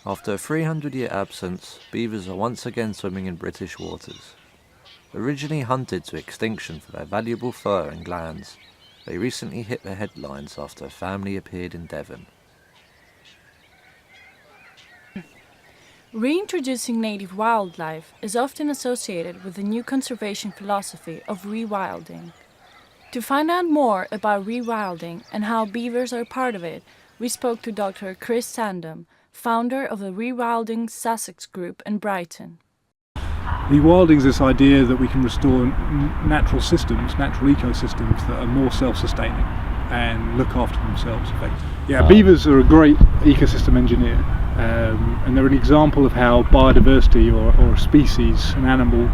After a 300-year absence, beavers are once again swimming in British waters. Originally hunted to extinction for their valuable fur and glands, they recently hit the headlines after a family appeared in Devon. Reintroducing native wildlife is often associated with the new conservation philosophy of rewilding. To find out more about rewilding and how beavers are part of it, we spoke to Dr. Chris Sandham, founder of the Rewilding Sussex Group in Brighton. Rewilding is this idea that we can restore natural systems, natural ecosystems that are more self-sustaining and look after themselves effectively. Yeah, beavers are a great ecosystem engineer, and they're an example of how biodiversity or a species, an animal,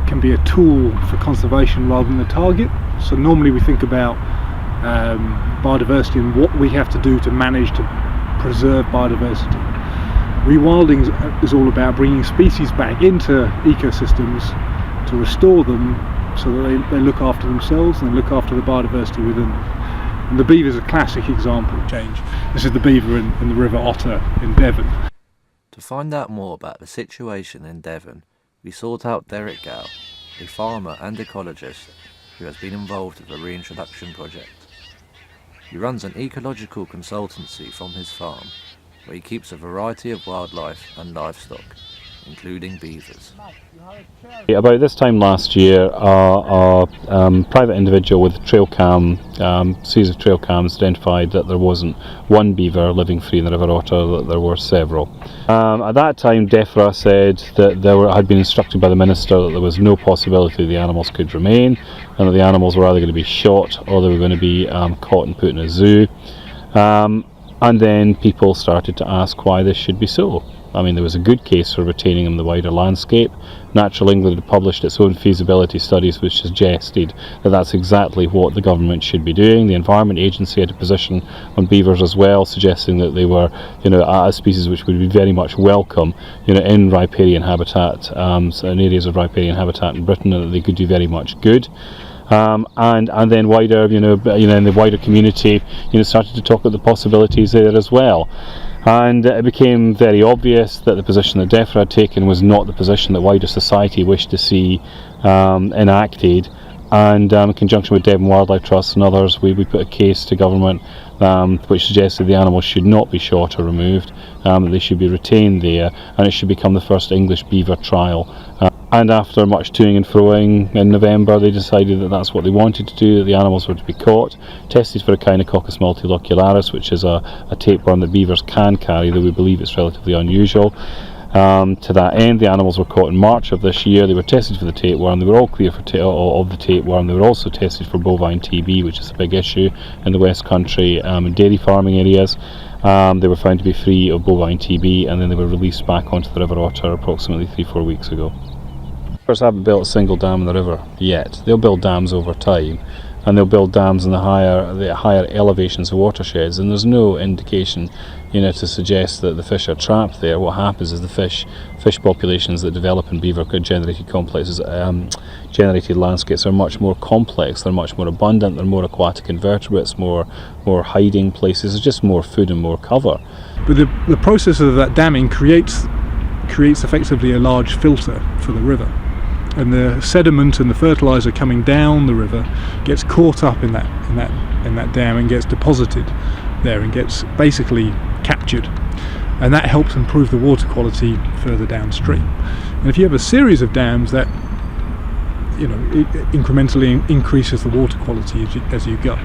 can be a tool for conservation rather than a target. So normally we think about biodiversity and what we have to do to manage to preserve biodiversity. Rewilding is all about bringing species back into ecosystems to restore them so that they look after themselves and they look after the biodiversity within them. And the beaver is a classic example of change. This is the beaver in the River Otter in Devon. To find out more about the situation in Devon, we sought out Derek Gow, a farmer and ecologist who has been involved with the reintroduction project. He runs an ecological consultancy from his farm, where he keeps a variety of wildlife and livestock, including beavers. About this time last year, a private individual with a trail cam, series of trail cams, identified that there wasn't one beaver living free in the River Otter, that there were several. At that time, DEFRA said that had been instructed by the Minister that there was no possibility the animals could remain, and that the animals were either going to be shot or they were going to be caught and put in a zoo. And then people started to ask why this should be so. I mean, there was a good case for retaining them in the wider landscape. Natural England had published its own feasibility studies which suggested that that's exactly what the government should be doing. The Environment Agency had a position on beavers as well, suggesting that they were, a species which would be very much welcome, in riparian habitat, in areas of riparian habitat in Britain, and that they could do very much good. And then wider, in the wider community, started to talk about the possibilities there as well. And it became very obvious that the position that DEFRA had taken was not the position that wider society wished to see enacted. And in conjunction with Devon Wildlife Trust and others, we put a case to government which suggested the animals should not be shot or removed, that they should be retained there, and it should become the first English beaver trial. And after much toing and froing, in November they decided that that's what they wanted to do, that the animals were to be caught, tested for Echinococcus multilocularis, which is a tapeworm that beavers can carry, though we believe it's relatively unusual. To that end, the animals were caught in March of this year. They were tested for the tapeworm. They were all clear of the tapeworm. They were also tested for bovine TB, which is a big issue in the West Country in dairy farming areas. They were found to be free of bovine TB, and then they were released back onto the River Otter approximately 3-4 weeks ago. Beavers haven't built a single dam in the river yet. They'll build dams over time, and they'll build dams in the higher elevations of watersheds, and there's no indication to suggest that the fish are trapped there. What happens is the fish populations that develop in beaver generated complexes, generated landscapes are much more complex, they're much more abundant, they're more aquatic invertebrates, more hiding places, there's just more food and more cover. But the process of that damming creates effectively a large filter for the river. And the sediment and the fertilizer coming down the river gets caught up in that dam and gets deposited there and gets basically captured, and that helps improve the water quality further downstream. And if you have a series of dams, that it incrementally increases the water quality as you go.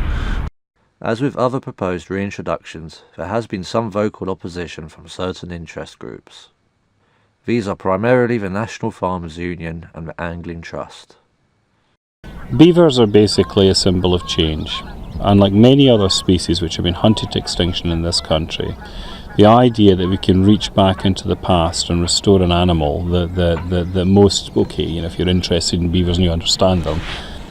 As with other proposed reintroductions, there has been some vocal opposition from certain interest groups. These are primarily the National Farmers Union and the Angling Trust. Beavers are basically a symbol of change. Unlike many other species which have been hunted to extinction in this country, the idea that we can reach back into the past and restore an animal, if you're interested in beavers and you understand them,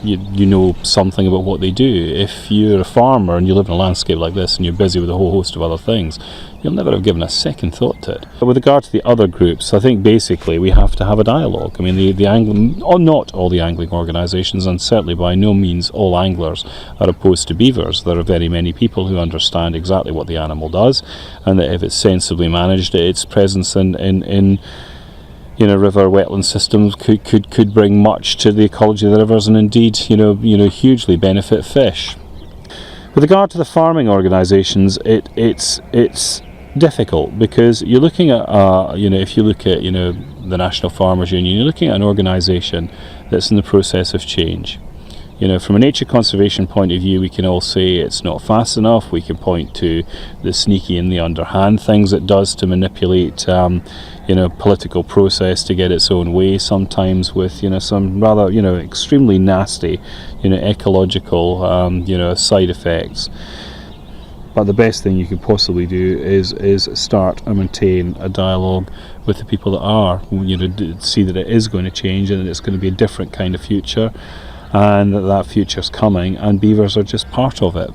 you know something about what they do. If you're a farmer and you live in a landscape like this and you're busy with a whole host of other things, you'll never have given a second thought to it. But with regard to the other groups, I think basically we have to have a dialogue. I mean, the angling, not all the angling organisations, and certainly by no means all anglers, are opposed to beavers. There are very many people who understand exactly what the animal does, and that if it's sensibly managed, its presence in river wetland systems could bring much to the ecology of the rivers, and indeed hugely benefit fish. With regard to the farming organisations, it's difficult, because you're looking at if you look at the National Farmers Union, you're looking at an organisation that's in the process of change. From a nature conservation point of view, we can all say it's not fast enough. We can point to the sneaky and the underhand things it does to manipulate political process to get its own way, sometimes with some rather extremely nasty ecological side effects. But the best thing you could possibly do is start and maintain a dialogue with the people that are, see that it is going to change and that it's going to be a different kind of future, and that future's coming, and beavers are just part of it.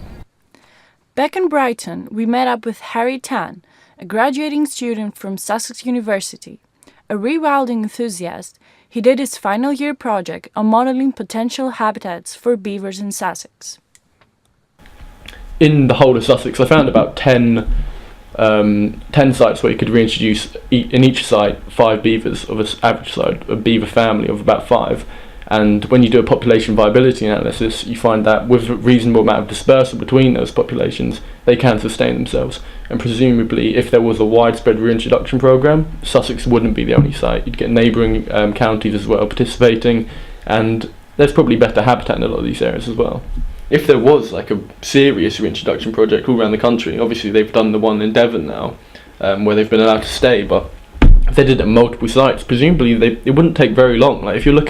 Back in Brighton, we met up with Harry Tan, a graduating student from Sussex University. A rewilding enthusiast, he did his final year project on modelling potential habitats for beavers in Sussex. In the whole of Sussex, I found about 10 sites where you could reintroduce in each site 5 beavers of an average size, a beaver family of about 5. And when you do a population viability analysis, you find that with a reasonable amount of dispersal between those populations, they can sustain themselves. And presumably, if there was a widespread reintroduction programme, Sussex wouldn't be the only site. You'd get neighbouring counties as well participating, and there's probably better habitat in a lot of these areas as well. If there was like a serious reintroduction project all around the country, obviously they've done the one in Devon now, where they've been allowed to stay, but if they did it at multiple sites, presumably it wouldn't take very long. Like if you're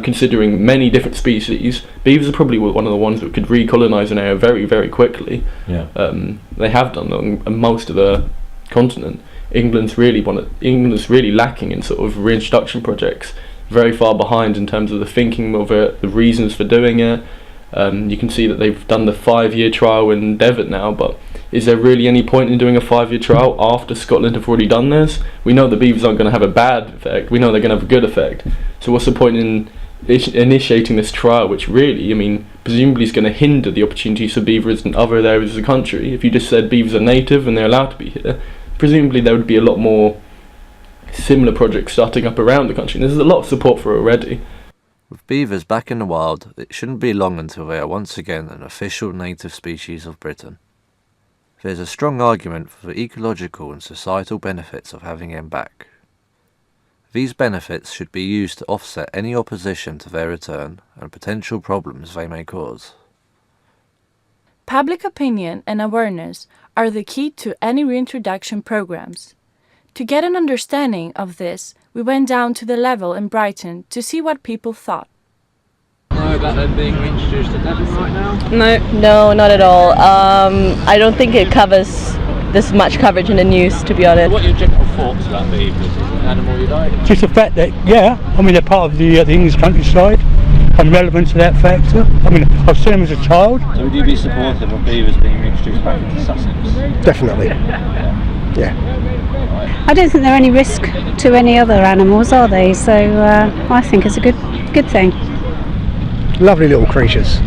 considering many different species, beavers are probably one of the ones that could recolonise an area very, very quickly. Yeah. They have done that on most of the continent. England's really lacking in sort of reintroduction projects, very far behind in terms of the thinking of it, the reasons for doing it. You can see that they've done the 5-year trial in Devon now, but is there really any point in doing a 5-year trial after Scotland have already done this? We know the beavers aren't going to have a bad effect, we know they're going to have a good effect. So what's the point in initiating this trial, which really, presumably is going to hinder the opportunities for beavers in other areas of the country? If you just said beavers are native and they're allowed to be here, presumably there would be a lot more similar projects starting up around the country, and there's a lot of support for it already. With beavers back in the wild, it shouldn't be long until they are once again an official native species of Britain. There's a strong argument for the ecological and societal benefits of having them back. These benefits should be used to offset any opposition to their return and potential problems they may cause. Public opinion and awareness are the key to any reintroduction programs. To get an understanding of this, we went down to the level in Brighton to see what people thought. Know about them being reintroduced at Devon right now? No, not at all. I don't think it covers this much coverage in the news, to be honest. What are your general thoughts about beavers? Is it an animal you like? Just the fact that, they're part of the English countryside. I'm relevant to that factor. I've seen them as a child. So would you be supportive of beavers being reintroduced back into Sussex? Definitely. Yeah. I don't think there are any risk to any other animals, are they? So I think it's a good thing. Lovely little creatures.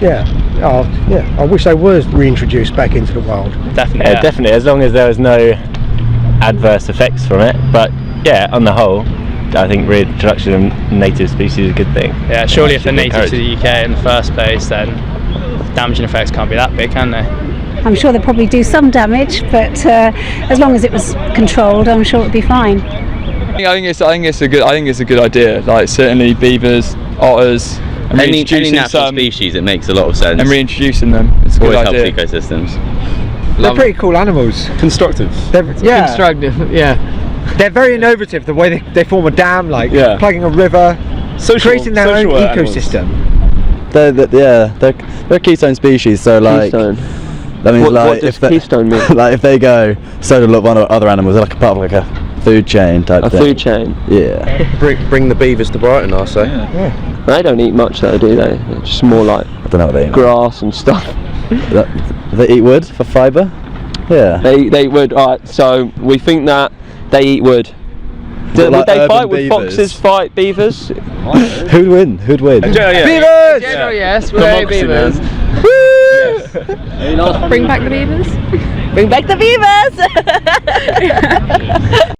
Yeah. Oh, yeah. I wish they were reintroduced back into the wild. Definitely, definitely. As long as there was no adverse effects from it. But yeah, on the whole, I think reintroduction of native species is a good thing. Yeah, surely if they're native to the UK in the first place, then damaging effects can't be that big, can they? I'm sure they'll probably do some damage, but as long as it was controlled, I'm sure it'd be fine. I think it's a good idea. Like certainly beavers, otters, and any natural species, it makes a lot of sense. And reintroducing them, it's a good idea. Always helps ecosystems. They're pretty cool animals. Constructive. Constructive. Yeah. They're very innovative. The way they form a dam, plugging a river, creating their own ecosystem. They're a keystone species. So keystone. That means what does keystone mean? Like if they go, so do a lot of other animals. They're like a part of like a food chain type A thing. food chain. Yeah. Bring the beavers to Brighton, I say. Yeah. They don't eat much though, do they? It's just more like I don't know what they eat. grass and stuff. They eat wood for fibre? Yeah. They eat wood. Alright, so we think that they eat wood. Would like they urban fight? Would beavers? foxes fight beavers? Who'd win? Who'd win? Beavers! Yes, we're beavers. Bring back the beavers. Bring back the beavers.